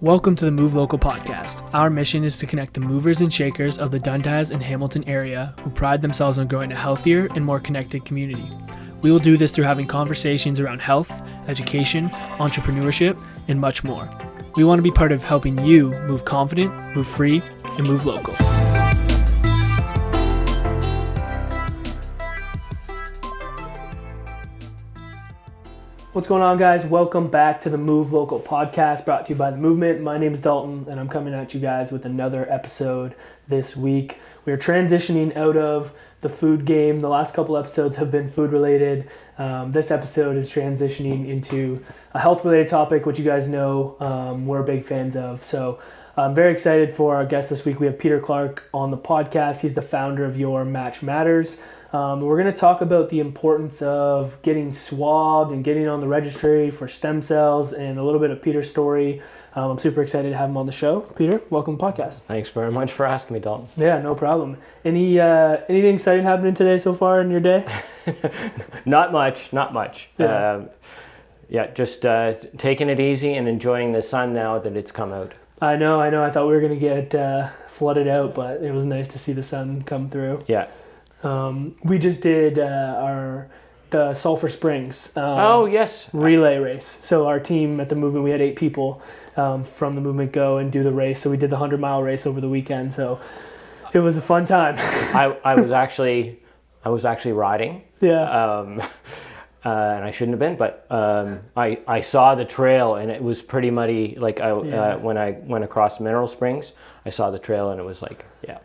Welcome to the Move Local podcast. Our mission is to connect the movers and shakers of the Dundas and Hamilton area who pride themselves on growing a healthier and more connected community. We will do this through having conversations around health, education, entrepreneurship, and much more. We want to be part of helping you move confident, move free, and move local. What's going on, guys? Welcome back to the Move Local podcast brought to you by The Movement. My name is Dalton, and I'm coming at you guys with another episode this week. We are transitioning out of the food game. The last couple episodes have been food related. This episode is transitioning into a health related topic, which you guys know we're big fans of. So I'm very excited for our guest this week. We have Peter Clarke on the podcast. He's the founder of Your Match Matters. We're going to talk about the importance of getting swabbed and getting on the registry for stem cells and a little bit of Peter's story. I'm super excited to have him on the show. Peter, welcome to the podcast. Thanks very much for asking me, Dalton. Yeah, no problem. Anything exciting happening today so far in your day? Not much. Yeah. Just taking it easy and enjoying the sun now that it's come out. I know. I thought we were going to get flooded out, but it was nice to see the sun come through. Yeah. We just did the Sulphur Springs relay race. So our team at the Movement, we had 8 people from the Movement go and do the race. So we did the 100-mile race over the weekend. So it was a fun time. I was actually riding. Yeah. And I shouldn't have been, but I saw the trail and it was pretty muddy. Like when I went across Mineral Springs, I saw the trail and it was like, yeah.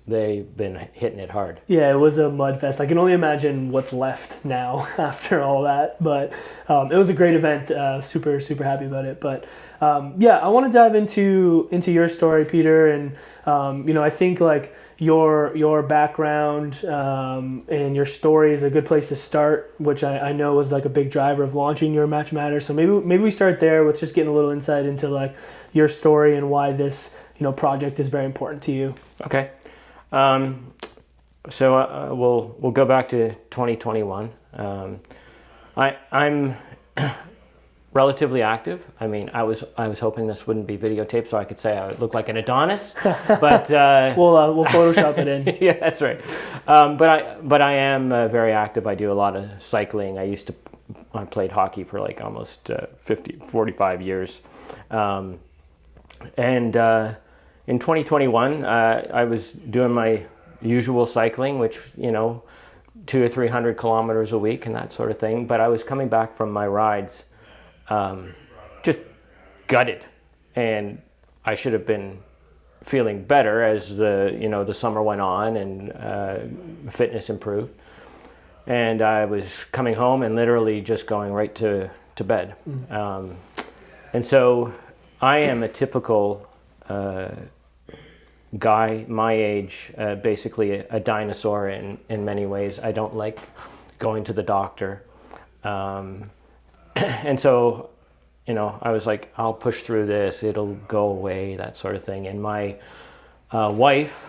They've been hitting it hard. Yeah, it was a mud fest. I can only imagine what's left now after all that. But it was a great event. Super happy about it. But I want to dive into your story, Peter. And I think like your background and your story is a good place to start, which I know was like a big driver of launching Your Match Matters. So maybe we start there with just getting a little insight into like your story and why this project is very important to you. Okay. So we'll go back to 2021. I'm relatively active. I mean, I was hoping this wouldn't be videotaped so I could say I look like an Adonis, but we'll Photoshop it in. Yeah, that's right. But I am very active. I do a lot of cycling. I played hockey for like almost 45 years, in 2021, I was doing my usual cycling, which, 200 or 300 kilometers a week and that sort of thing. But I was coming back from my rides, just gutted. And I should have been feeling better as the summer went on and fitness improved. And I was coming home and literally just going right to bed. And so I am a typical guy my age, basically a dinosaur in many ways. I don't like going to the doctor. And so, I was like, I'll push through this, it'll go away, that sort of thing. And my wife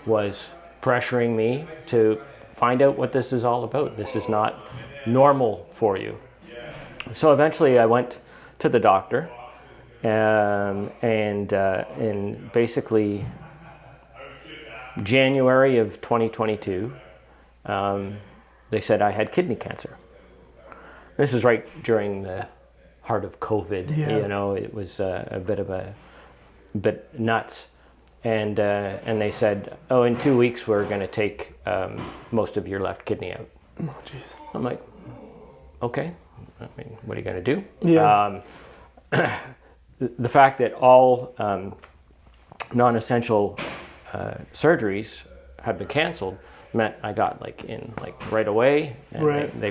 was pressuring me to find out what this is all about. This is not normal for you. So eventually I went to the doctor. In basically January of 2022, they said I had kidney cancer. This was right during the heart of COVID. Yeah. It was a bit nuts. And they said, in 2 weeks we're going to take most of your left kidney out. Oh, jeez. I'm like, okay. I mean, what are you going to do? Yeah. The fact that all non-essential surgeries had been canceled meant I got right away. And right.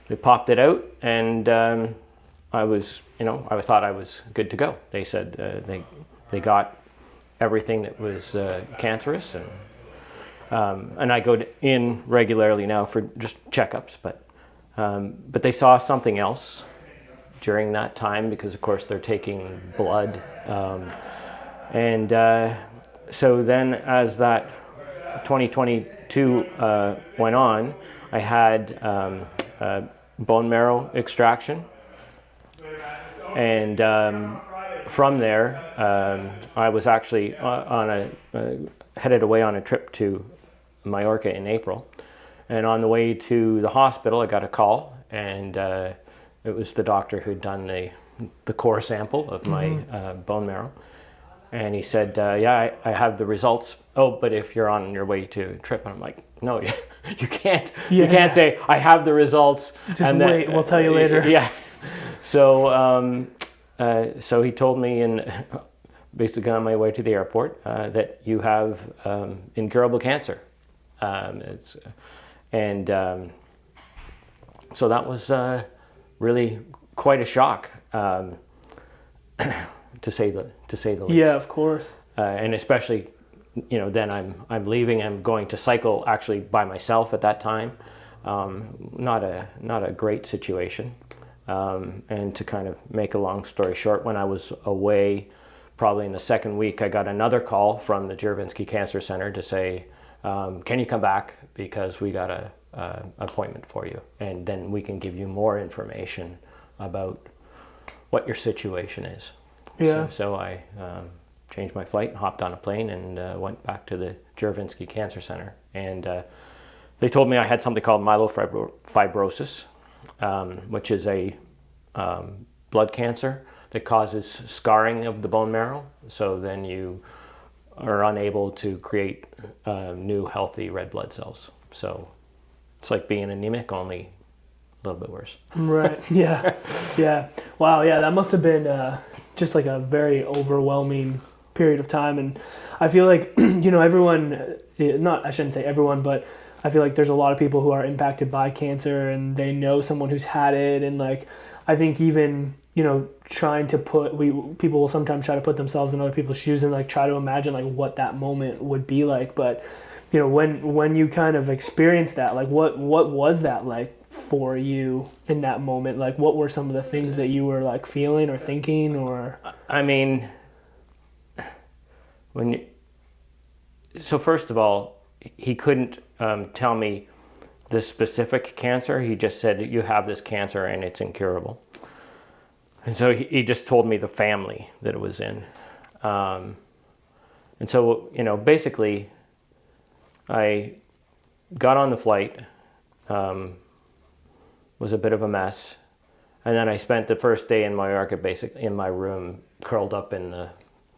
They popped it out, and I thought I was good to go. They said they got everything that was cancerous, and I go in regularly now for just checkups, but they saw something else during that time because of course they're taking blood, so then as that 2022 went on, I had bone marrow extraction, and from there, I was actually headed away on a trip to Mallorca in April. And on the way to the hospital, I got a call, and it was the doctor who'd done the core sample of my bone marrow. And he said, yeah, I have the results. Oh, but if you're on your way to a trip. And I'm like, no, you can't. Yeah. You can't say, I have the results. Just and wait, we'll tell you later. Yeah. So so he told me, basically on my way to the airport, that you have incurable cancer. So that was really quite a shock, to say the least. Yeah, of course. And especially, then I'm leaving. I'm going to cycle actually by myself at that time. Not a great situation. And to kind of make a long story short, when I was away, probably in the second week, I got another call from the Juravinski Cancer Center to say, can you come back, because we got a appointment for you, and then we can give you more information about what your situation is. Yeah. So I changed my flight and hopped on a plane and went back to the Juravinski Cancer Center, and they told me I had something called myelofibrosis, which is a blood cancer that causes scarring of the bone marrow. So then you are unable to create new healthy red blood cells. So it's like being anemic, only a little bit worse. Right. Yeah. Yeah. Wow. Yeah. That must have been just like a very overwhelming period of time. And I feel like, everyone, I shouldn't say everyone, but I feel like there's a lot of people who are impacted by cancer, and they know someone who's had it. And like, I think even, trying to people will sometimes try to put themselves in other people's shoes and like try to imagine like what that moment would be like. But, when you kind of experience that, like what was that like for you in that moment? Like, what were some of the things that you were like feeling or thinking? Or I mean, so first of all, he couldn't tell me the specific cancer. He just said, you have this cancer and it's incurable. And so he just told me the family that it was in. And so, basically, I got on the flight, was a bit of a mess. And then I spent the first day in Mallorca basically in my room, curled up in the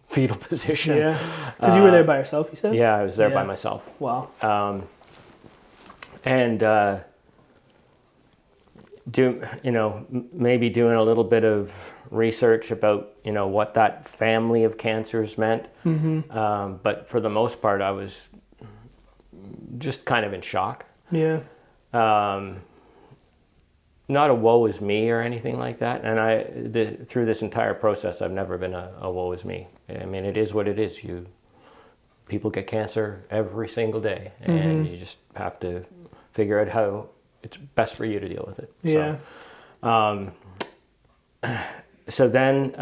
fetal position. Yeah, because you were there by yourself, you said? Yeah, I was there by myself. Wow. Maybe doing a little bit of research about, what that family of cancers meant. Mm-hmm. But for the most part, I was just kind of in shock. Yeah. Not a woe is me or anything like that. And through this entire process, I've never been a woe is me. I mean, it is what it is. People get cancer every single day, and you just have to figure out how it's best for you to deal with it. Yeah. So then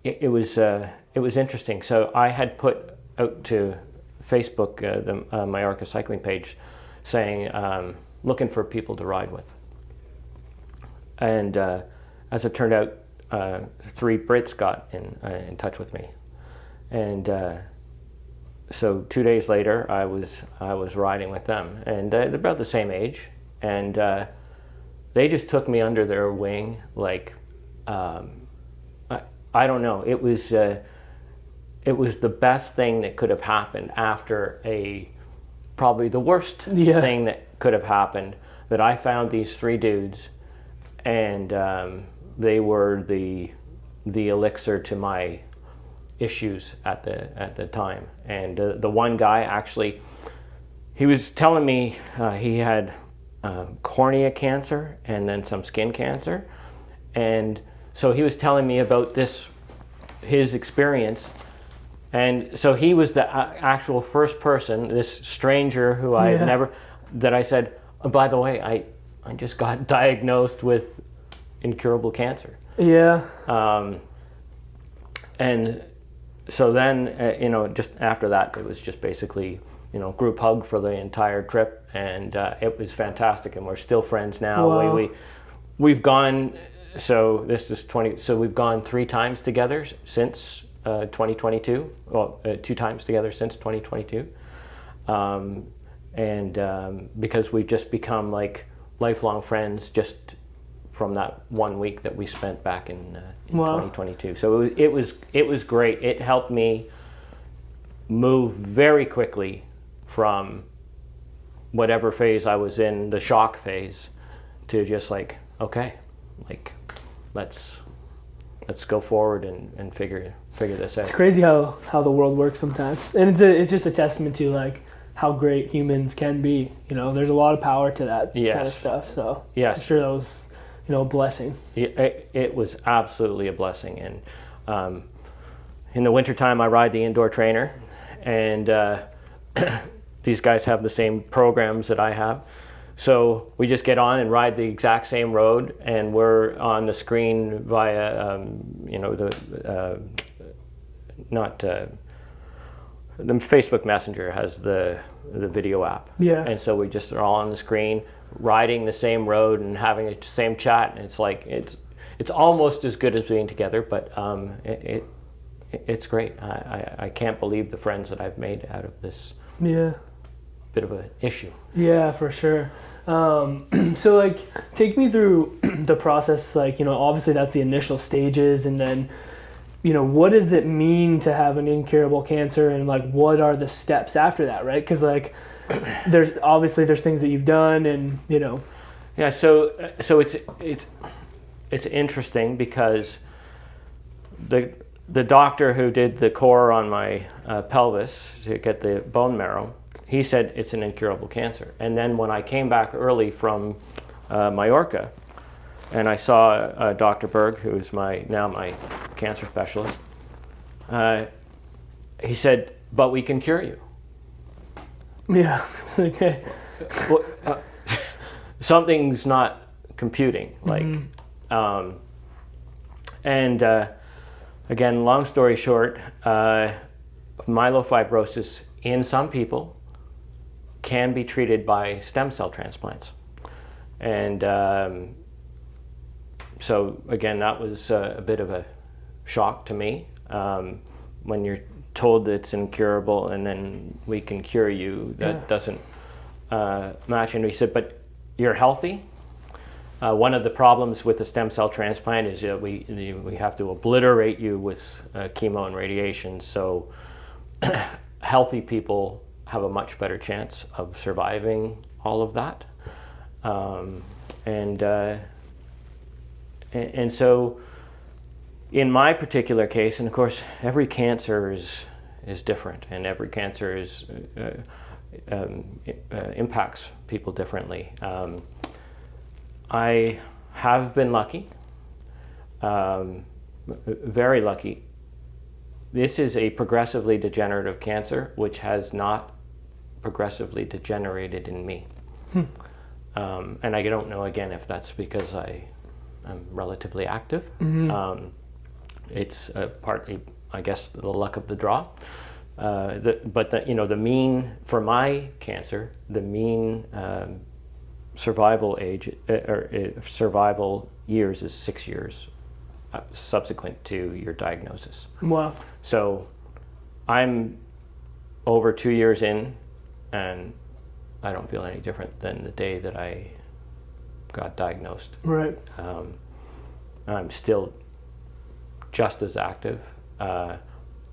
it was interesting. So I had put out to Facebook the Mallorca cycling page, saying looking for people to ride with. And as it turned out, 3 Brits got in touch with me, and so 2 days later, I was riding with them, and they're about the same age, and they just took me under their wing. Like, I don't know. It was the best thing that could have happened after probably the worst thing that could have happened. That I found these 3 dudes, and they were the elixir to my issues at the time. And the one guy, actually, he was telling me he had cornea cancer and then some skin cancer, and so he was telling me about his experience. And so he was the actual first person, this stranger who I had never, that I said, oh, by the way, I just got diagnosed with incurable cancer. Yeah. And so then, just after that, it was just basically, group hug for the entire trip, and it was fantastic, and we're still friends now. Wow. We've gone So this is 20. So we've gone 3 times together since 2022. Well, 2 times together since 2022. Because we've just become like lifelong friends just from that 1 week that we spent back in Wow. 2022. So it was great. It helped me move very quickly from whatever phase I was in, the shock phase, to just like, okay, like let's go forward and figure this out. It's crazy how the world works sometimes, and it's just a testament to like how great humans can be. You know, there's a lot of power to that kind of stuff. So yes. I'm sure that was, you know, a blessing. It was absolutely a blessing. And in the wintertime, I ride the indoor trainer, and these guys have the same programs that I have. So we just get on and ride the exact same road, and we're on the screen via, the Facebook Messenger has the video app. Yeah. And so we just are all on the screen, riding the same road and having the same chat. And it's like, it's almost as good as being together, but it's great. I can't believe the friends that I've made out of this bit of an issue. Yeah, for sure. So like, take me through the process. Like, you know, obviously that's the initial stages, and then, you know, what does it mean to have an incurable cancer, and like what are the steps after that, right? Because like there's things that you've done, and you know. Yeah, so it's interesting because the doctor who did the core on my pelvis to get the bone marrow, he said it's an incurable cancer. And then when I came back early from Mallorca, and I saw Dr. Berg, who's now my cancer specialist, he said, "But we can cure you." Yeah. Okay. Well, something's not computing. Like, again, long story short, myelofibrosis in some people can be treated by stem cell transplants, and so again, that was a bit of a shock to me when you're told that it's incurable and then we can cure you. That doesn't match. And he said, "But you're healthy." One of the problems with the stem cell transplant is that we have to obliterate you with chemo and radiation. So healthy people have a much better chance of surviving all of that. And so in my particular case, and of course every cancer is different, and every cancer impacts people differently. I have been lucky, very lucky. This is a progressively degenerative cancer, which has not progressively degenerated in me. And I don't know, again, if that's because I'm relatively active. It's partly, I guess, the luck of the draw. The mean for my cancer, the mean survival age or survival years is 6 years subsequent to your diagnosis. Wow. So I'm over 2 years in, and I don't feel any different than the day that I got diagnosed. Right. I'm still just as active. I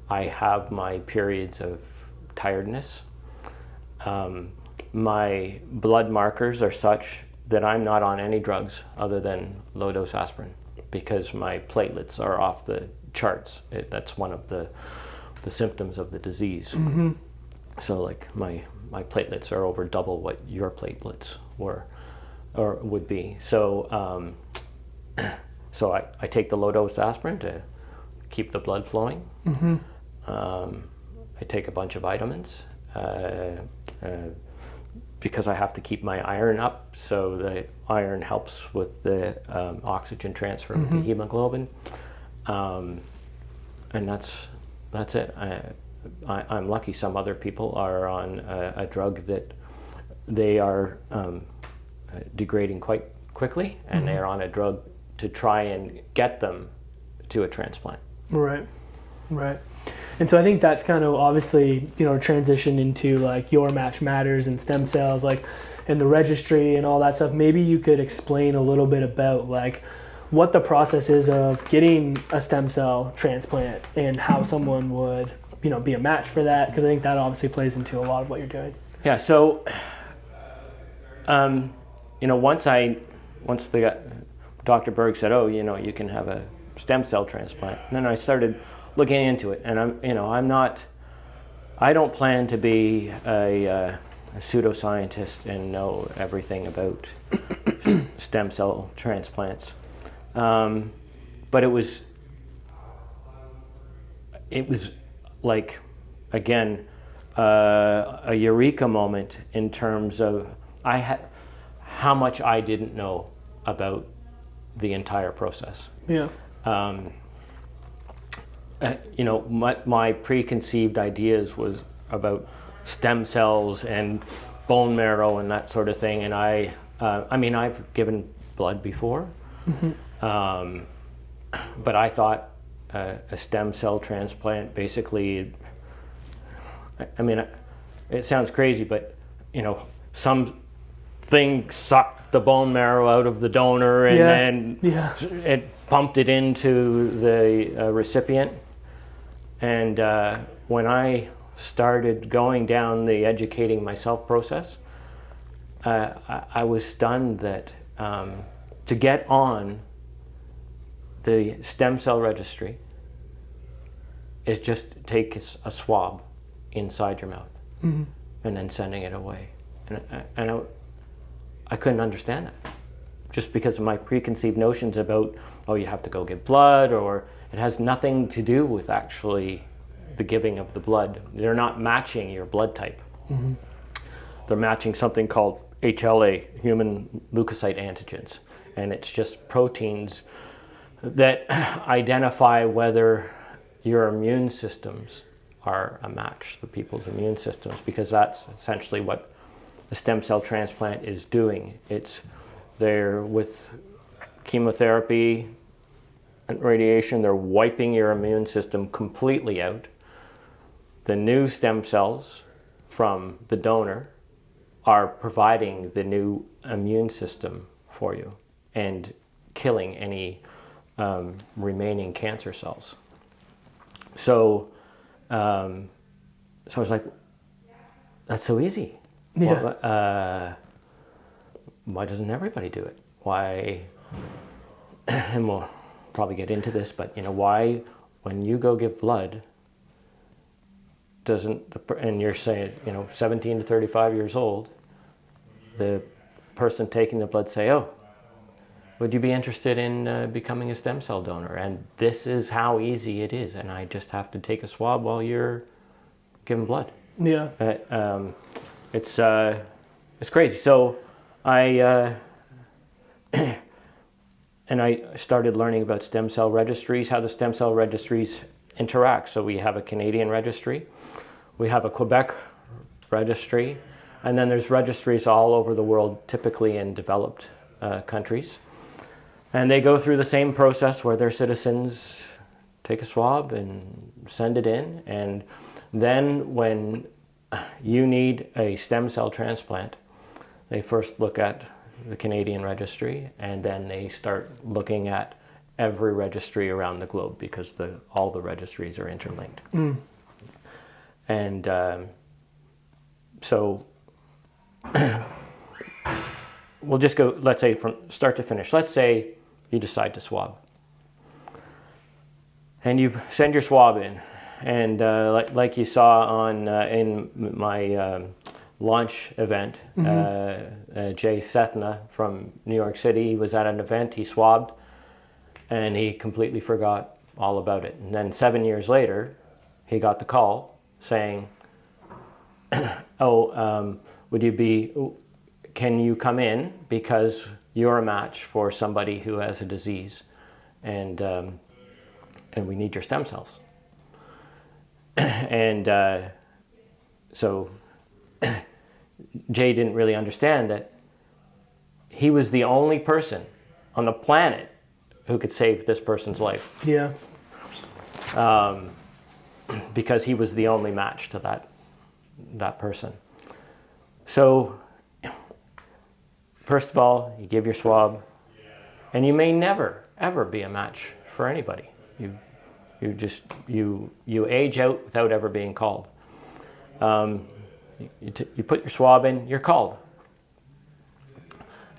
have my periods of tiredness. My blood markers are such that I'm not on any drugs other than low-dose aspirin because my platelets are off the charts. That's one of the symptoms of the disease. So like my platelets are over double what your platelets were or would be. So so I take the low-dose aspirin to keep the blood flowing. I take a bunch of vitamins because I have to keep my iron up, so the iron helps with the oxygen transfer of the hemoglobin, and that's it. I'm lucky. Some other people are on a drug that they are degrading quite quickly, and they are on a drug to try and get them to a transplant. Right. And so I think that's kind of obviously, transition into like Your Match Matters and stem cells, like, and the registry and all that stuff. Maybe you could explain a little bit about like what the process is of getting a stem cell transplant and how someone would, be a match for that, because I think that obviously plays into a lot of what you're doing. Yeah. So, once Dr. Berg said, "Oh, you can have a stem cell transplant," and then I started looking into it, and I don't plan to be a pseudoscientist and know everything about stem cell transplants, but it was like, again, a eureka moment in terms of how much I didn't know about the entire process. Yeah. My preconceived ideas was about stem cells and bone marrow and that sort of thing. And I've given blood before, but I thought a stem cell transplant basically, it sounds crazy, but some thing sucked the bone marrow out of the donor and then it pumped it into the recipient. And when I started going down the educating myself process, I was stunned that to get on the stem cell registry, it just takes a swab inside your mouth and then sending it away. And I couldn't understand that, just because of my preconceived notions about, you have to go give blood, or it has nothing to do with actually the giving of the blood. They're not matching your blood type. They're matching something called HLA, human leukocyte antigens, and it's just proteins that identify whether your immune systems are a match, the people's immune systems, because that's essentially what the stem cell transplant is doing. It's there with chemotherapy and radiation, they're wiping your immune system completely out. The new stem cells from the donor are providing the new immune system for you and killing any remaining cancer cells. So I was like, that's so easy. Yeah. Why doesn't everybody do it? Why, and we'll probably get into this, but why, when you go give blood, and you're saying, 17 to 35 years old, the person taking the blood say, "Oh, would you be interested in becoming a stem cell donor?" And this is how easy it is. And I just have to take a swab while you're giving blood. Yeah. It's crazy. So I started learning about stem cell registries, how the stem cell registries interact. So we have a Canadian registry, we have a Quebec registry, and then there's registries all over the world, typically in developed countries. And they go through the same process where their citizens take a swab and send it in. And then when you need a stem cell transplant, they first look at the Canadian registry, and then they start looking at every registry around the globe, because all the registries are interlinked. And so we'll just go, let's say, from start to finish. Let's say you decide to swab, and you send your swab in, and like you saw on in my launch event, Jay Sethna from New York City, he was at an event, he swabbed, and he completely forgot all about it. And then 7 years later, he got the call saying, can you come in, because you're a match for somebody who has a disease, and we need your stem cells. And so Jay didn't really understand that he was the only person on the planet who could save this person's life, Yeah. because he was the only match to that person. So first of all, you give your swab, and you may never ever be a match for anybody. You age out without ever being called. You put your swab in, you're called,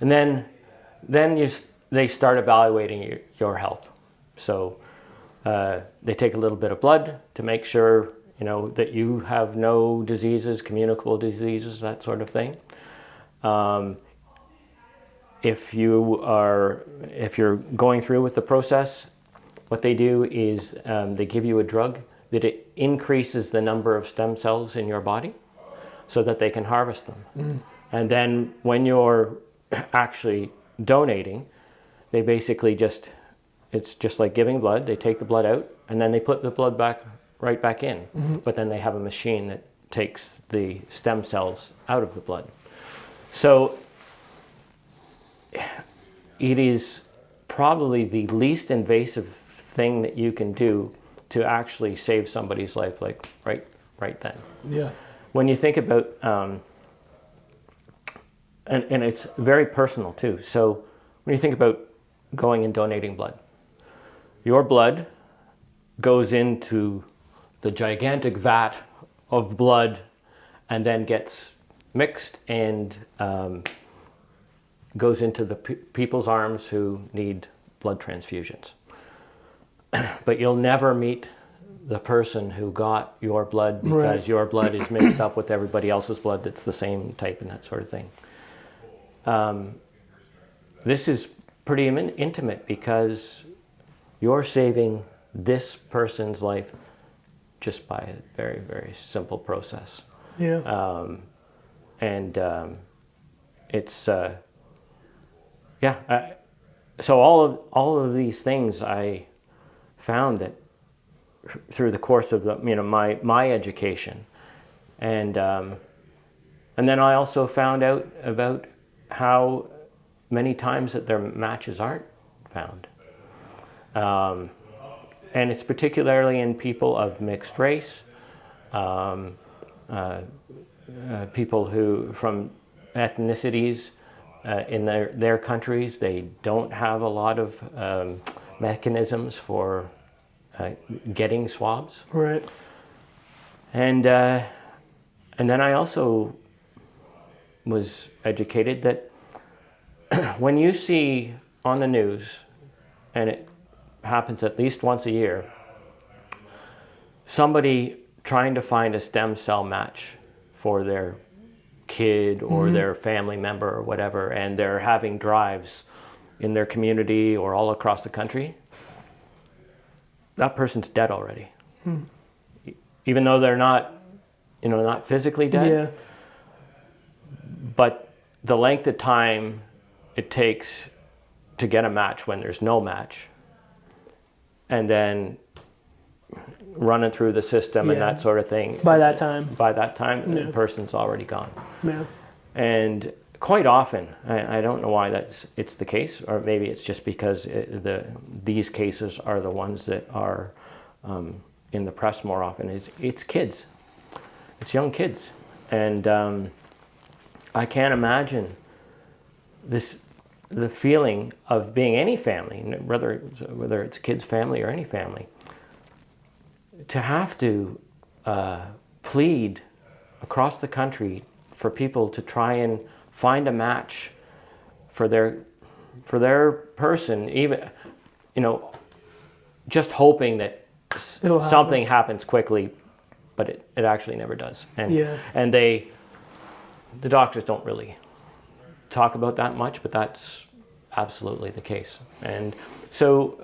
and then they start evaluating your health. So they take a little bit of blood to make sure that you have no diseases, communicable diseases, that sort of thing. If you're going through with the process, what they do is they give you a drug that it increases the number of stem cells in your body so that they can harvest them. And then when you're actually donating, they basically it's just like giving blood. They take the blood out and then they put the blood right back in. But then they have a machine that takes the stem cells out of the blood. So it is probably the least invasive thing that you can do to actually save somebody's life, like right then. Yeah. When you think about, and it's very personal too. So when you think about going and donating blood, your blood goes into the gigantic vat of blood and then gets mixed and goes into the people's arms who need blood transfusions. But you'll never meet the person who got your blood because your blood is mixed up with everybody else's blood that's the same type and that sort of thing. This is pretty intimate because you're saving this person's life just by a very, very simple process. Yeah. It's so all of these things I found that through the course of my education, and then I also found out about how many times that their matches aren't found, and it's particularly in people of mixed race, people who from ethnicities in their countries, they don't have a lot of mechanisms for getting swabs. Right. And then I also was educated that when you see on the news, and it happens at least once a year, somebody trying to find a stem cell match for their kid or their family member or whatever, and they're having drives in their community or all across the country, that person's dead already. Even though they're not physically dead. Yeah. But the length of time it takes to get a match when there's no match, and then running through the system and that sort of thing. By that time, the person's already gone. Yeah. And quite often, I don't know why it's the case, or maybe it's just because these cases are the ones that are in the press more often. It's kids, it's young kids, and I can't imagine the feeling of being any family, whether it's a kid's family or any family, to have to plead across the country for people to try and find a match for their person, even just hoping that something happens quickly, but it actually never does. And the doctors don't really talk about that much, but that's absolutely the case. And so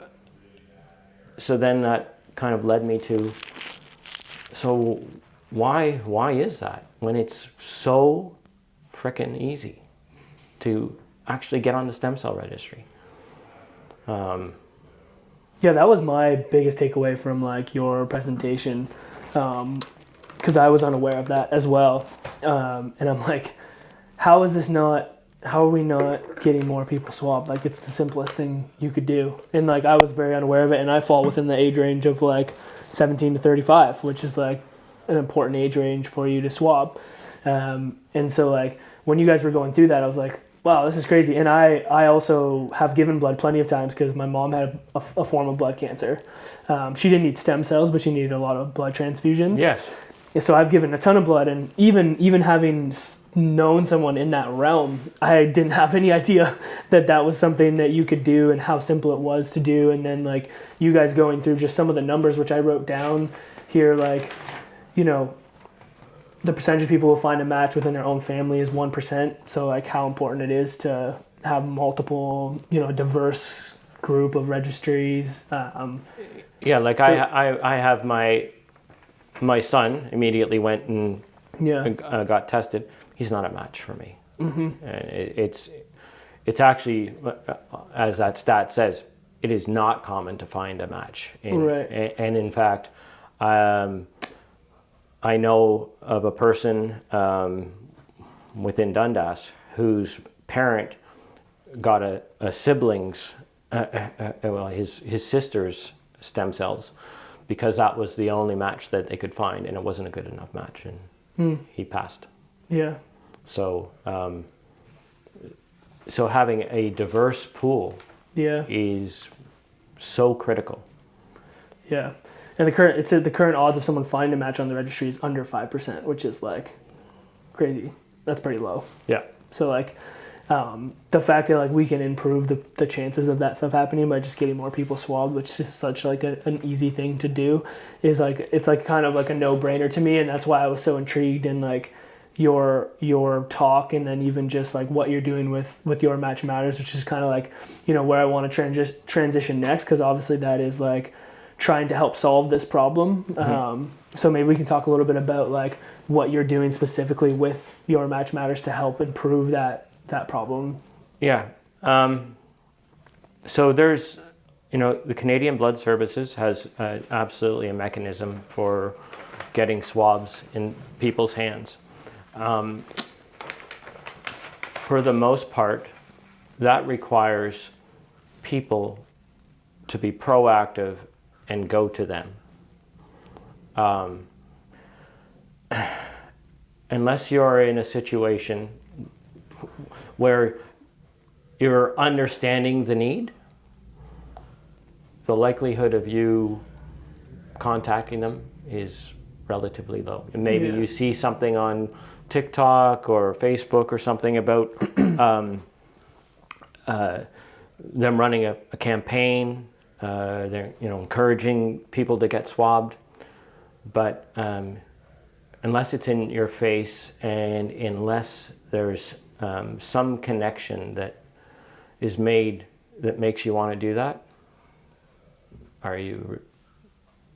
then that kind of led me to, so why is that when it's so frickin' easy to actually get on the stem cell registry? Yeah, that was my biggest takeaway from your presentation, because I was unaware of that as well, and I'm like, how is this not how are we not getting more people swabbed? Like, it's the simplest thing you could do. And like, I was very unaware of it, and I fall within the age range of like 17 to 35, which is like an important age range for you to swab. And so like, when you guys were going through that, I was like, wow, this is crazy. And I also have given blood plenty of times because my mom had a form of blood cancer. She didn't need stem cells, but she needed a lot of blood transfusions. Yes. So I've given a ton of blood, and even having known someone in that realm, I didn't have any idea that that was something that you could do and how simple it was to do. And then like you guys going through just some of the numbers, which I wrote down here, like, you know, the percentage of people who find a match within their own family is 1%. So like how important it is to have multiple, you know, diverse group of registries. Yeah, like I have my son immediately went and got tested. He's not a match for me. Mm-hmm. And it's actually, as that stat says, it is not common to find a match. Right. And in fact, I know of a person within Dundas whose parent got a sibling's, well, his sister's stem cells, because that was the only match that they could find, and it wasn't a good enough match, and he passed. Yeah. So, so having a diverse pool is so critical. Yeah. And the current odds of someone finding a match on the registry is under 5%, which is like crazy. That's pretty low. Yeah. So like the fact that like we can improve the chances of that stuff happening by just getting more people swabbed, which is such like an easy thing to do, is like, it's like kind of like a no-brainer to me. And that's why I was so intrigued in like your talk, and then even just like what you're doing with Your Match Matters, which is kind of like, you know, where I want to transition next, because obviously that is like trying to help solve this problem. Mm-hmm. So maybe we can talk a little bit about like what you're doing specifically with Your Match Matters to help improve that problem. Yeah. So there's, you know, the Canadian Blood Services has absolutely a mechanism for getting swabs in people's hands. For the most part, that requires people to be proactive and go to them. Unless you're in a situation where you're understanding the need, the likelihood of you contacting them is relatively low. And maybe you see something on TikTok or Facebook or something about them running a campaign. They're, you know, encouraging people to get swabbed, but unless it's in your face and unless there's some connection that is made that makes you want to do that,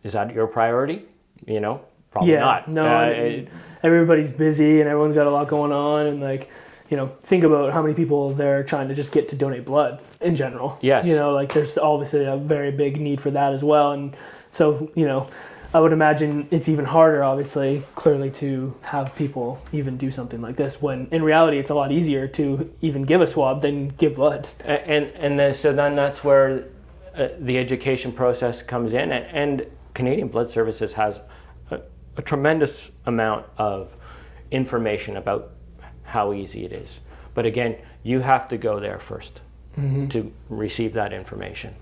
is that your priority? You know, probably not. No, everybody's busy and everyone's got a lot going on, and like, you know, think about how many people they're trying to just get to donate blood in general. Yes. You know, like there's obviously a very big need for that as well. And so, you know, I would imagine it's even harder, obviously, clearly, to have people even do something like this, when in reality it's a lot easier to even give a swab than give blood. So then that's where the education process comes in, and Canadian Blood Services has a tremendous amount of information about how easy it is. But again, you have to go there first to receive that information.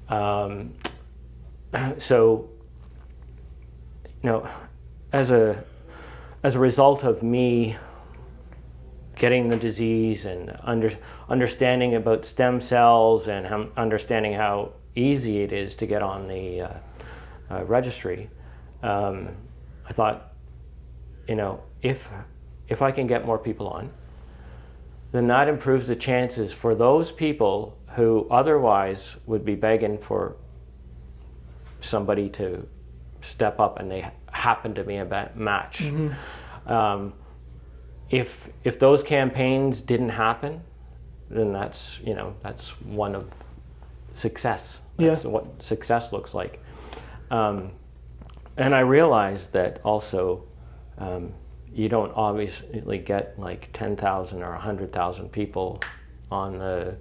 So, you know, as a result of me getting the disease and understanding about stem cells and understanding how easy it is to get on the registry, I thought, you know, if I can get more people on, then that improves the chances for those people who otherwise would be begging for somebody to step up and they happen to be a match. Mm-hmm. If those campaigns didn't happen, then that's one of success. That's what success looks like. And I realized that also, you don't obviously get like 10,000 or 100,000 people on the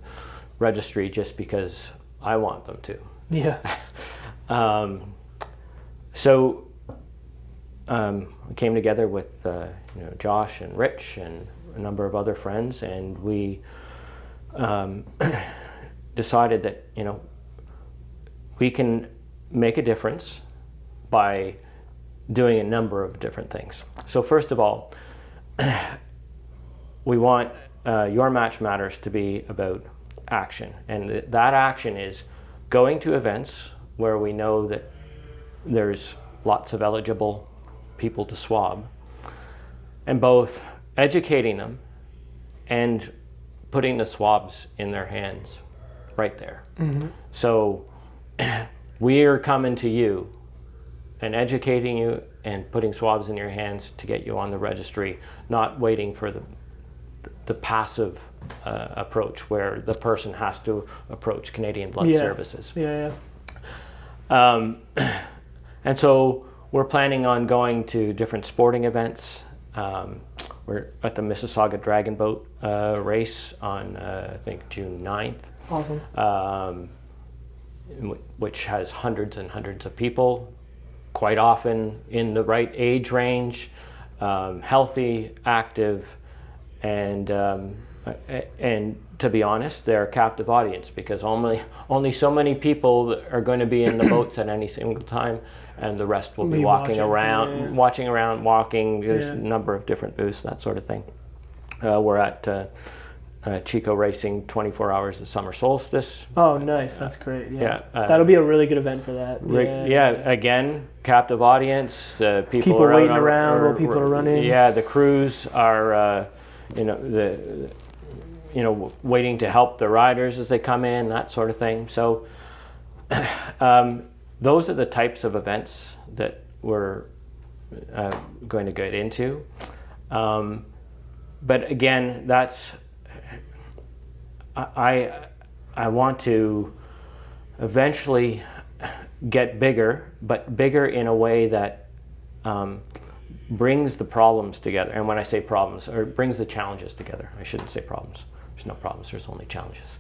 registry just because I want them to. Yeah. So we came together with Josh and Rich and a number of other friends, and we decided that we can make a difference by doing a number of different things. So first of all, we want Your Match Matters to be about action, and that action is going to events where we know that there's lots of eligible people to swab, and both educating them and putting the swabs in their hands right there. Mm-hmm. So we're coming to you and educating you and putting swabs in your hands to get you on the registry, not waiting for the passive approach where the person has to approach Canadian Blood Services. And so we're planning on going to different sporting events. We're at the Mississauga Dragon Boat race on, I think, June 9th. Awesome. Which has hundreds and hundreds of people, quite often in the right age range, healthy, active, and to be honest, they're a captive audience because only so many people are going to be in the boats at any single time, and the rest will be watching around. There's a number of different booths, that sort of thing. We're at Chico Racing 24 Hours of Summer Solstice. Oh, nice. That's great. Yeah. That'll be a really good event for that. Again, captive audience. People are waiting around while people are running. Yeah, the crews are, waiting to help the riders as they come in, that sort of thing. So those are the types of events that we're going to get into. But again, that's... I want to eventually get bigger, but bigger in a way that brings the problems together. And when I say problems, or brings the challenges together. I shouldn't say problems. There's no problems, there's only challenges.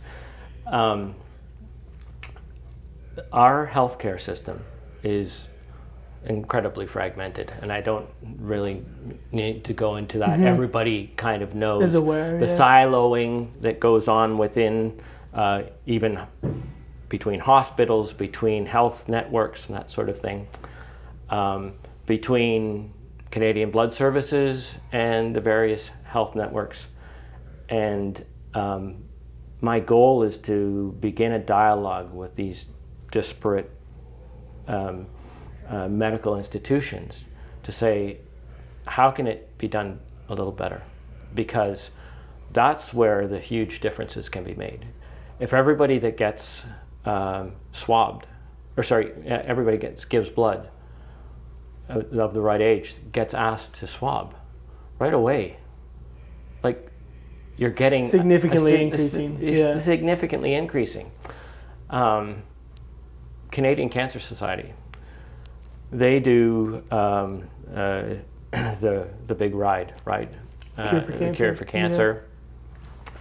Our healthcare system is incredibly fragmented, and I don't really need to go into that. Mm-hmm. Everybody kind of knows is aware, the siloing that goes on within, even between hospitals, between health networks and that sort of thing, between Canadian Blood Services and the various health networks. And my goal is to begin a dialogue with these disparate medical institutions to say, how can it be done a little better? Because that's where the huge differences can be made. If everybody that gets everybody gives blood of the right age gets asked to swab right away, like you're getting significantly increasing. Significantly increasing. Canadian Cancer Society, they do the big ride, Cure for Cancer.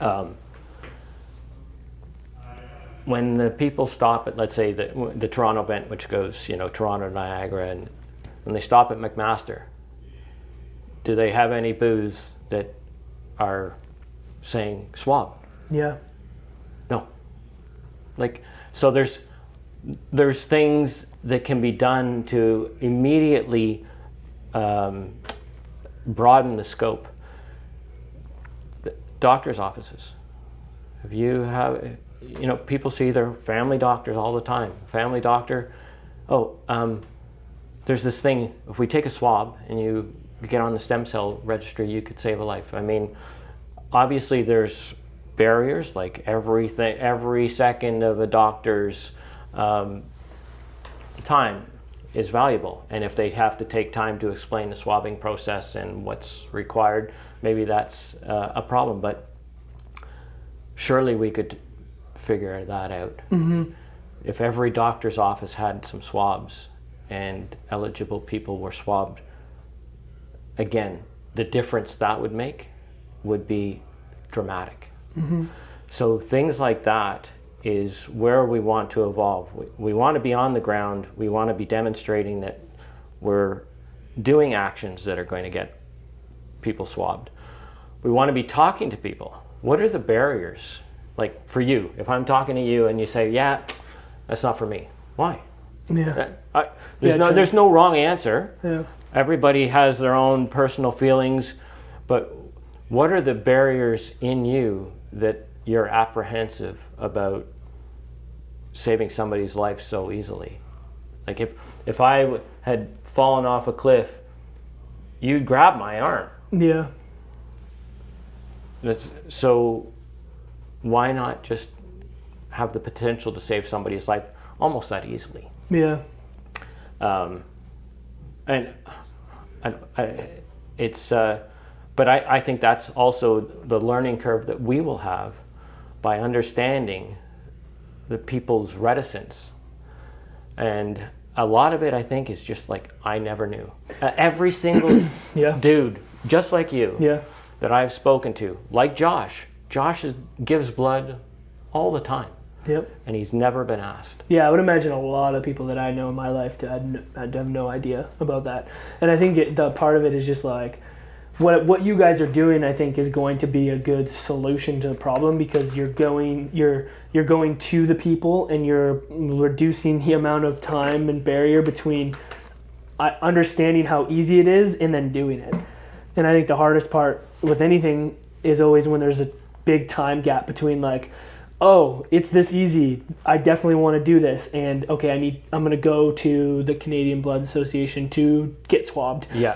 Yeah. When the people stop at, let's say, the Toronto event, which goes, Toronto, Niagara, and when they stop at McMaster, do they have any booths that are saying swab? Yeah. No. So there's things that can be done to immediately broaden the scope. Doctors' offices. People see their family doctors all the time. Family doctor, there's this thing, if we take a swab and you get on the stem cell registry, you could save a life. I mean, obviously there's barriers, like every second of a doctor's time is valuable, and if they have to take time to explain the swabbing process and what's required, maybe that's a problem, but surely we could figure that out. Mm-hmm. If every doctor's office had some swabs and eligible people were swabbed, again, the difference that would make would be dramatic. So things like that is where we want to evolve. We want to be on the ground. We want to be demonstrating that we're doing actions that are going to get people swabbed. We want to be talking to people. What are the barriers? Like for you, if I'm talking to you and you say, yeah, that's not for me. Why? Yeah. There's no wrong answer. Yeah. Everybody has their own personal feelings, but what are the barriers in you that you're apprehensive about saving somebody's life so easily? Like if I had fallen off a cliff, you'd grab my arm. Yeah. So why not just have the potential to save somebody's life almost that easily? Yeah. But I think that's also the learning curve that we will have by understanding the people's reticence. And a lot of it, I think, is just like, I never knew. Every single dude, just like you, that I've spoken to, like Josh gives blood all the time. Yep. And he's never been asked. Yeah, I would imagine a lot of people that I know in my life I'd have no idea about that. And I think the part of it is just like, what you guys are doing, I think, is going to be a good solution to the problem, because you're going to the people and you're reducing the amount of time and barrier between understanding how easy it is and then doing it. And I think the hardest part with anything is always when there's a big time gap between like, oh, it's this easy, I definitely want to do this, and okay, I'm going to go to the Canadian Blood Association to get swabbed. Yeah.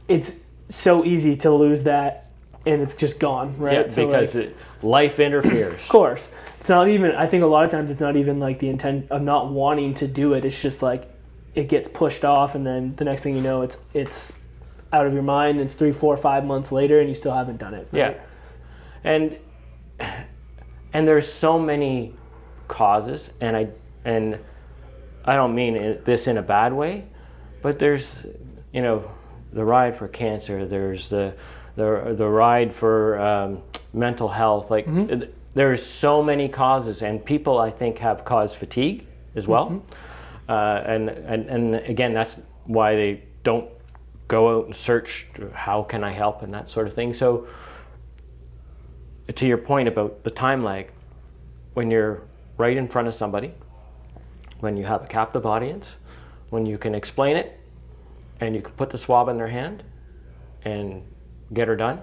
It's so easy to lose that, and it's just gone, right? Yeah, so because life interferes. Of course. It's not even, I think a lot of times it's not even like the intent of not wanting to do it. It's just like it gets pushed off, and then the next thing you know, it's out of your mind. It's 3, 4, 5 months later, and you still haven't done it. Right? Yeah. And there's so many causes, and I don't mean this in a bad way, but there's, the ride for cancer, there's the ride for mental health, like there's so many causes, and people, I think, have cause fatigue as well. And again, that's why they don't go out and search how can I help and that sort of thing. So to your point about the time lag, when you're right in front of somebody, when you have a captive audience, when you can explain it, and you can put the swab in their hand and get her done.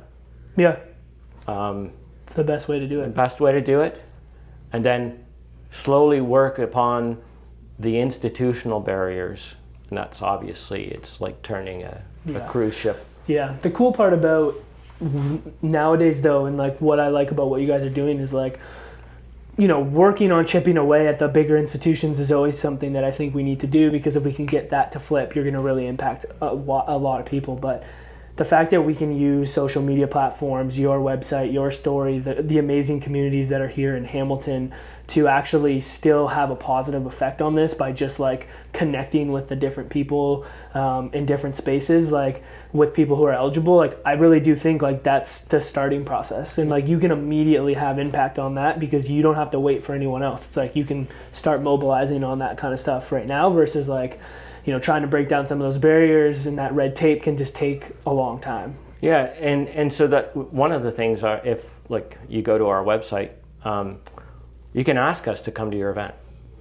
Yeah. It's the best way to do it. The best way to do it. And then slowly work upon the institutional barriers. And that's obviously, it's like turning a cruise ship. Yeah. The cool part about nowadays, though, and like what I like about what you guys are doing is like, working on chipping away at the bigger institutions is always something that I think we need to do, because if we can get that to flip, you're going to really impact a lot of people. But the fact that we can use social media platforms, your website, your story, the amazing communities that are here in Hamilton, to actually still have a positive effect on this by just like connecting with the different people in different spaces, like with people who are eligible, like I really do think like that's the starting process, and like you can immediately have impact on that because you don't have to wait for anyone else. It's like you can start mobilizing on that kind of stuff right now versus like, trying to break down some of those barriers, and that red tape can just take a long time. Yeah, and so that one of the things are, if like you go to our website, you can ask us to come to your event.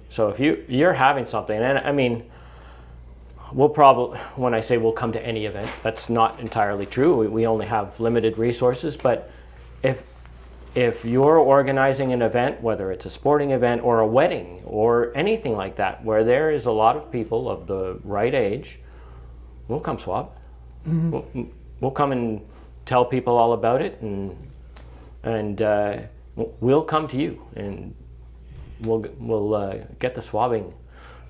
So if you're having something, and I mean, we'll probably, when I say we'll come to any event, that's not entirely true. We only have limited resources, but if you're organizing an event, whether it's a sporting event or a wedding or anything like that, where there is a lot of people of the right age, we'll come swab. We'll come and tell people all about it, and we'll come to you, and we'll get the swabbing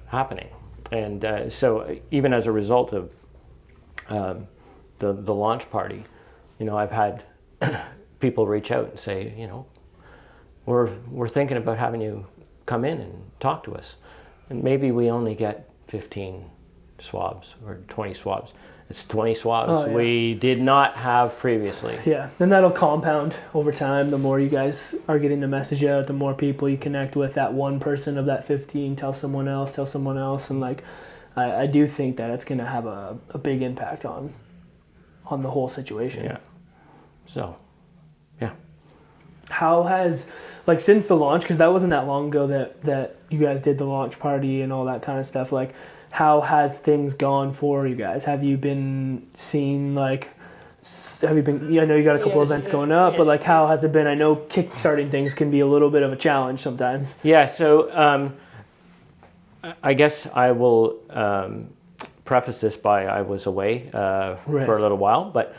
happening. And so even as a result of the launch party, I've had people reach out and say, we're thinking about having you come in and talk to us. And maybe we only get 15 swabs or 20 swabs. It's 20 swabs Oh, yeah. we did not have previously. Yeah, and that'll compound over time. The more you guys are getting the message out, the more people you connect with. That one person of that 15, tell someone else, and like, I do think that it's gonna have a big impact on the whole situation. Yeah. So, yeah. How has, like, since the launch, because that wasn't that long ago that you guys did the launch party and all that kind of stuff, like, how has things gone for you guys? Have you been seeing, like, I know you got a couple events going up, but like, how has it been? I know kickstarting things can be a little bit of a challenge sometimes. Yeah, so I guess I will preface this by I was away for a little while, but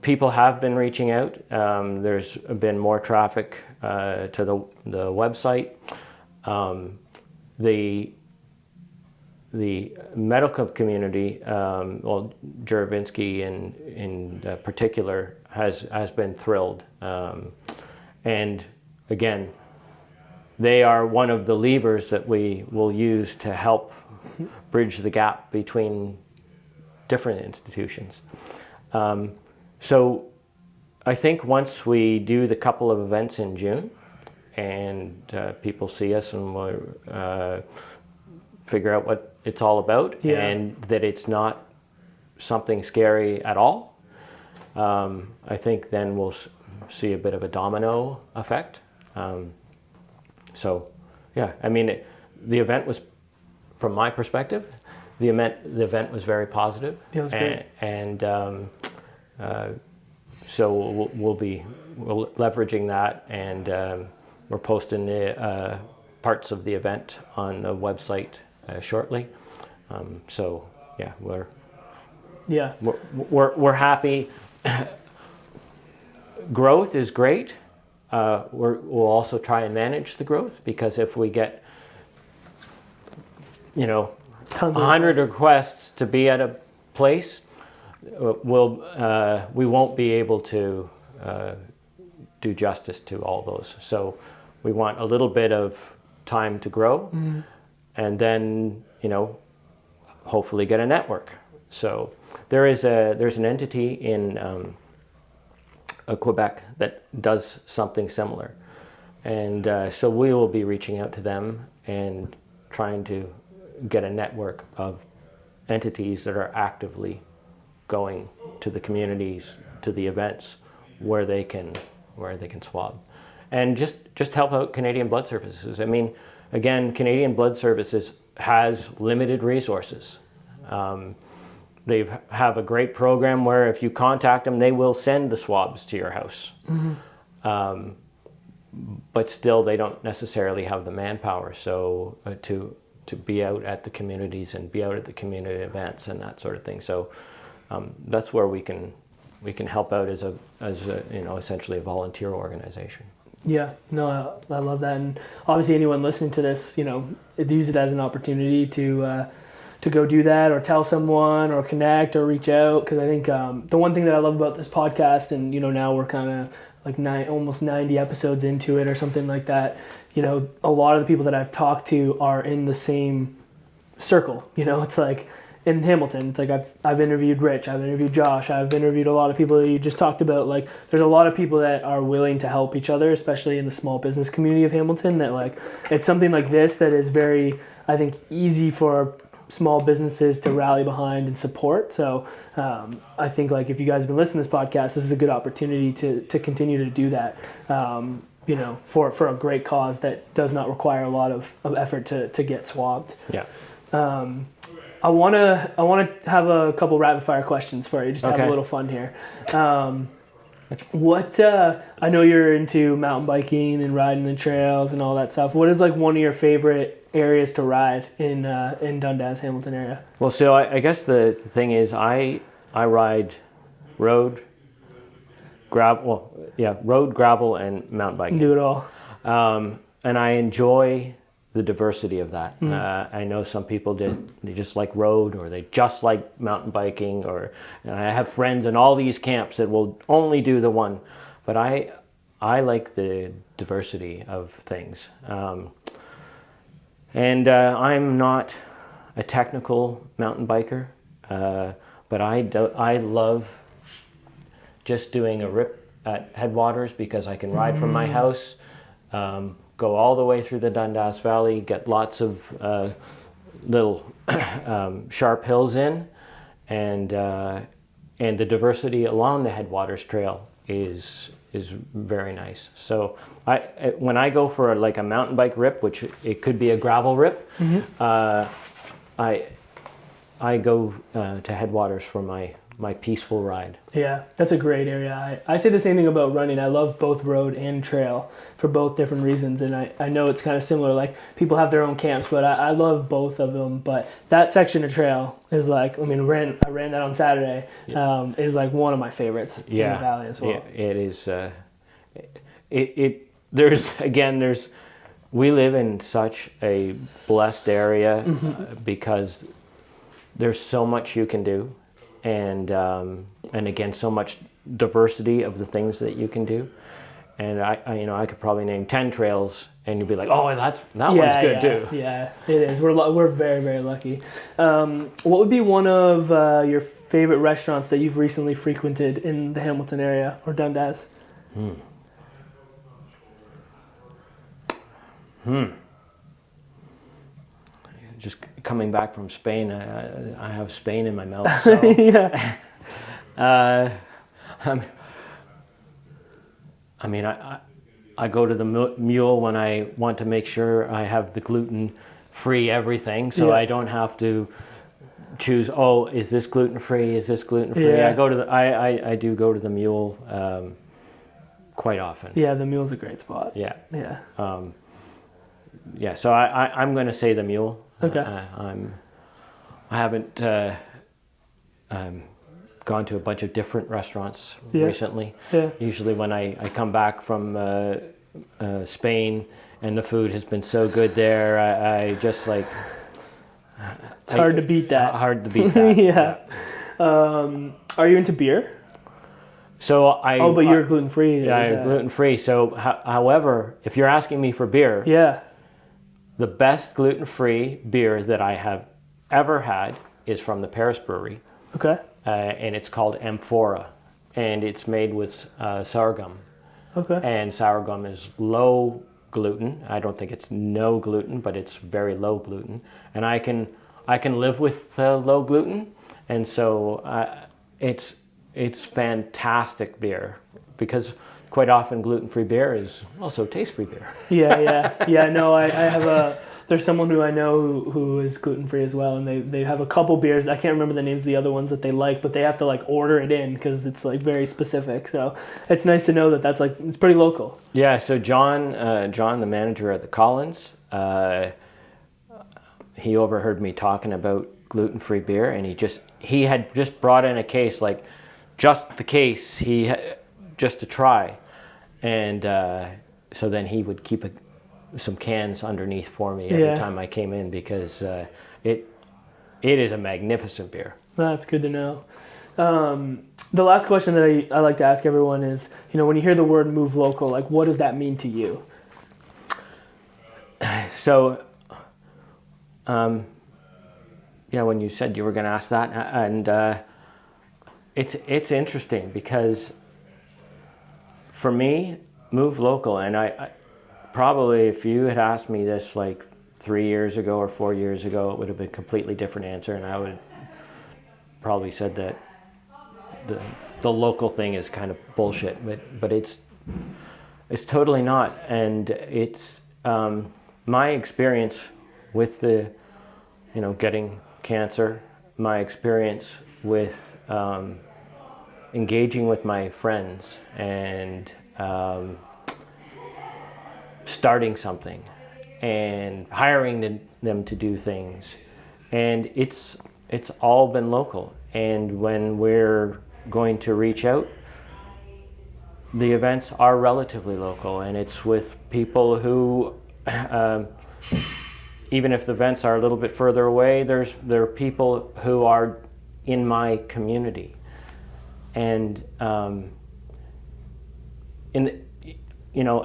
people have been reaching out. There's been more traffic to the website. The medical community, well, Juravinsky in particular, has been thrilled. And again, they are one of the levers that we will use to help bridge the gap between different institutions. So I think once we do the couple of events in June and people see us and we'll figure out what it's all about, and that it's not something scary at all, I think then we'll see a bit of a domino effect. So, yeah, I mean, the event was, from my perspective, the event was very positive. It was great. And so we'll be leveraging that, and we're posting the parts of the event on the website shortly. So yeah, we're happy. Growth is great. We'll also try and manage the growth, because if we get 100 requests to be at a place, we won't be able to do justice to all those. So we want a little bit of time to grow, and then hopefully get a network. So there's an entity in Quebec that does something similar, and so we will be reaching out to them and trying to get a network of entities that are actively going to the communities, to the events where they can swab, and just help out Canadian Blood Services. I mean, again, Canadian Blood Services has limited resources. They have a great program where if you contact them, they will send the swabs to your house. But still, they don't necessarily have the manpower. So to be out at the communities and be out at the community events and that sort of thing. So that's where we can help out as essentially a volunteer organization. Yeah, no, I love that, and obviously anyone listening to this, use it as an opportunity to go do that, or tell someone, or connect, or reach out. Because I think the one thing that I love about this podcast, and now we're kind of like almost 90 episodes into it or something like that. A lot of the people that I've talked to are in the same circle. It's like in Hamilton, it's like I've interviewed Rich, I've interviewed Josh, I've interviewed a lot of people that you just talked about. Like, there's a lot of people that are willing to help each other, especially in the small business community of Hamilton, that like, it's something like this that is very, I think, easy for small businesses to rally behind and support. So I think, like, if you guys have been listening to this podcast, this is a good opportunity to continue to do that, for a great cause that does not require a lot of effort to get swabbed. Yeah. I want to have a couple rapid fire questions for you, just to have a little fun here. I know you're into mountain biking and riding the trails and all that stuff. What is like one of your favorite areas to ride in Dundas, Hamilton area? Well, so I guess the thing is I ride road, gravel, and mountain biking. Do it all. And I enjoy the diversity of that. I know some people they just like road, or they just like mountain biking, or I have friends in all these camps that will only do the one. But I like the diversity of things. And I'm not a technical mountain biker, but I love just doing a rip at Headwaters because I can ride from my house, go all the way through the Dundas Valley, get lots of little sharp hills in, and the diversity along the Headwaters Trail is very nice. So when I go for a mountain bike rip, which it could be a gravel rip, I go to Headwaters for my peaceful ride. Yeah, that's a great area. I say the same thing about running. I love both road and trail for both different reasons. And I know it's kind of similar. Like, people have their own camps, but I love both of them. But that section of trail is I ran that on Saturday, is like one of my favorites in the valley as well. It is. We live in such a blessed area because there's so much you can do. And again, so much diversity of the things that you can do, and I could probably name 10 trails, and you'd be like, oh, that one's good too. Yeah, it is. We're very, very lucky. What would be one of your favorite restaurants that you've recently frequented in the Hamilton area or Dundas? Just coming back from Spain, I have Spain in my mouth. So. Yeah. I go to the Mule when I want to make sure I have the gluten-free everything, so I don't have to choose. Oh, is this gluten-free? Is this gluten-free? Yeah. I do go to the Mule quite often. Yeah, the Mule's a great spot. Yeah. Yeah. So I'm going to say the Mule. Okay. I haven't gone to a bunch of different restaurants recently. Yeah. Usually when I come back from Spain and the food has been so good there, I just like... It's hard to beat that. Hard to beat that. Yeah. Are you into beer? So but you're gluten-free. Yeah, I'm gluten-free. So, however, if you're asking me for beer... Yeah. The best gluten-free beer that I have ever had is from the Paris Brewery. Okay. And it's called Amphora, and it's made with sour gum. Okay. And sour gum is low gluten. I don't think it's no gluten, but it's very low gluten. And I can live with low gluten, and so it's fantastic beer because quite often gluten-free beer is also taste-free beer. Yeah. No, I have there's someone who I know who is gluten-free as well, and they have a couple beers. I can't remember the names of the other ones that they like, but they have to order it in because it's very specific. So it's nice to know that that's it's pretty local. Yeah. So John, the manager at the Collins, he overheard me talking about gluten-free beer, and he had just brought in a case, just the case just to try. And so then he would keep some cans underneath for me every time I came in because it is a magnificent beer. That's good to know. The last question that I like to ask everyone is, when you hear the word move local, what does that mean to you? So, when you said you were going to ask that, and it's interesting because for me, move local, and I probably, if you had asked me this 3 years ago or 4 years ago, it would have been a completely different answer, and I would probably said that the local thing is kind of bullshit, but it's totally not. And it's my experience with the getting cancer, my experience with engaging with my friends and starting something and hiring them to do things, and it's all been local. And when we're going to reach out, the events are relatively local, and it's with people who even if the events are a little bit further away, there are people who are in my community. And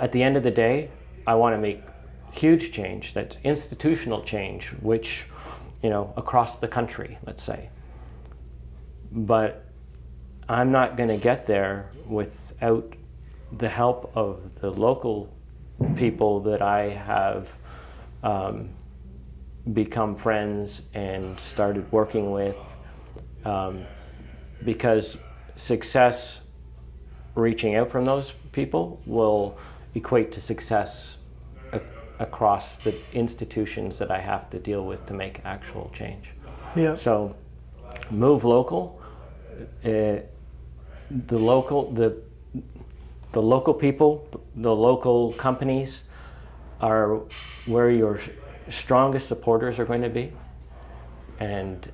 at the end of the day, I want to make huge change. That's institutional change, which across the country, let's say. But I'm not going to get there without the help of the local people that I have become friends and started working with, because success reaching out from those people will equate to success across the institutions that I have to deal with to make actual change. Yeah. So move local. The local people, the local companies are where your strongest supporters are going to be, and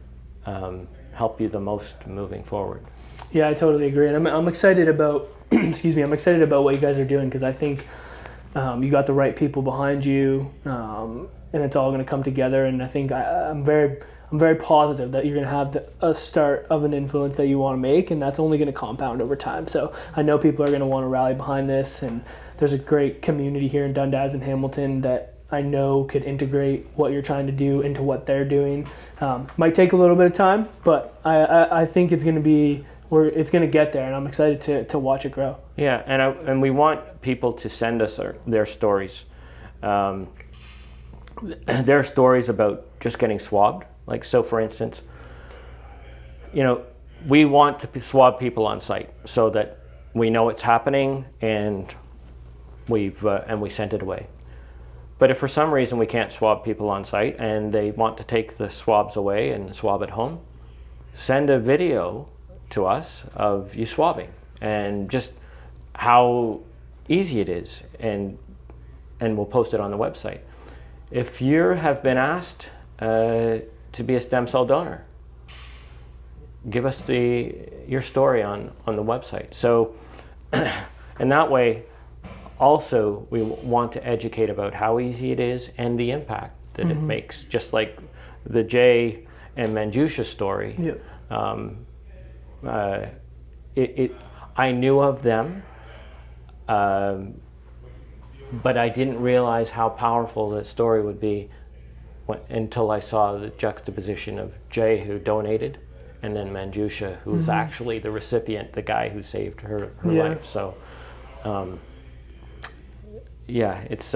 help you the most moving forward. Yeah, I totally agree, and I'm excited about excuse me, I'm excited about what you guys are doing, because I think you got the right people behind you, and it's all going to come together. And I think I'm very positive that you're going to have a start of an influence that you want to make, and that's only going to compound over time. So I know people are going to want to rally behind this, and there's a great community here in Dundas and Hamilton that I know could integrate what you're trying to do into what they're doing. Might take a little bit of time, but I think it's going to be it's going to get there, and I'm excited to watch it grow. Yeah, and we want people to send us their stories. Their stories about just getting swabbed. Like, so for instance, we want to swab people on site so that we know it's happening, and we sent it away. But if for some reason we can't swab people on site and they want to take the swabs away and swab at home, send a video to us of you swabbing and just how easy it is, and we'll post it on the website. If you have been asked to be a stem cell donor, give us your story on the website. So, and that way, also we want to educate about how easy it is and the impact that it makes. Just like the Jay and Manjusha story. Yeah. I knew of them, but I didn't realize how powerful the story would be until I saw the juxtaposition of Jay, who donated, and then Manjusha, who was actually the recipient, the guy who saved her life. So, it's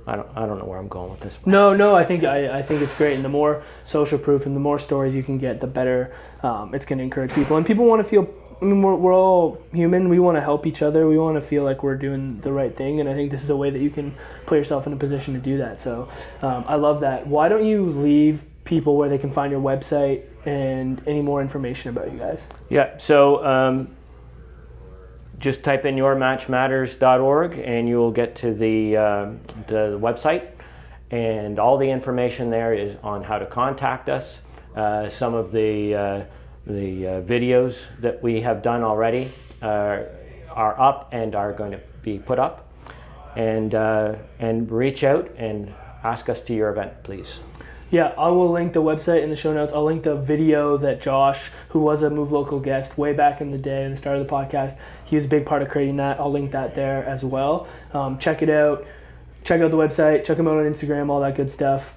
I don't know where I'm going with this. No, I think it's great, and the more social proof and the more stories you can get, the better it's going to encourage people. And people want to feel. I mean, we're all human. We want to help each other. We want to feel like we're doing the right thing, and I think this is a way that you can put yourself in a position to do that. So I love that. Why don't you leave people where they can find your website and any more information about you guys? Yeah. So just type in yourmatchmatters.org and you'll get to the website, and all the information there is on how to contact us. Some of the videos that we have done already are up and are going to be put up, and reach out and ask us to your event, please. Yeah, I will link the website in the show notes. I'll link the video that Josh, who was a Move Local guest way back in the day at the start of the podcast, he was a big part of creating that. I'll link that there as well. Check it out. Check out the website. Check him out on Instagram, all that good stuff.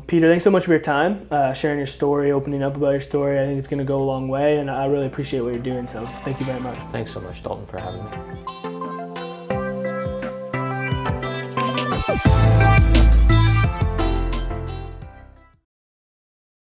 Peter, thanks so much for your time, sharing your story, opening up about your story. I think it's going to go a long way, and I really appreciate what you're doing, so thank you very much. Thanks so much, Dalton, for having me.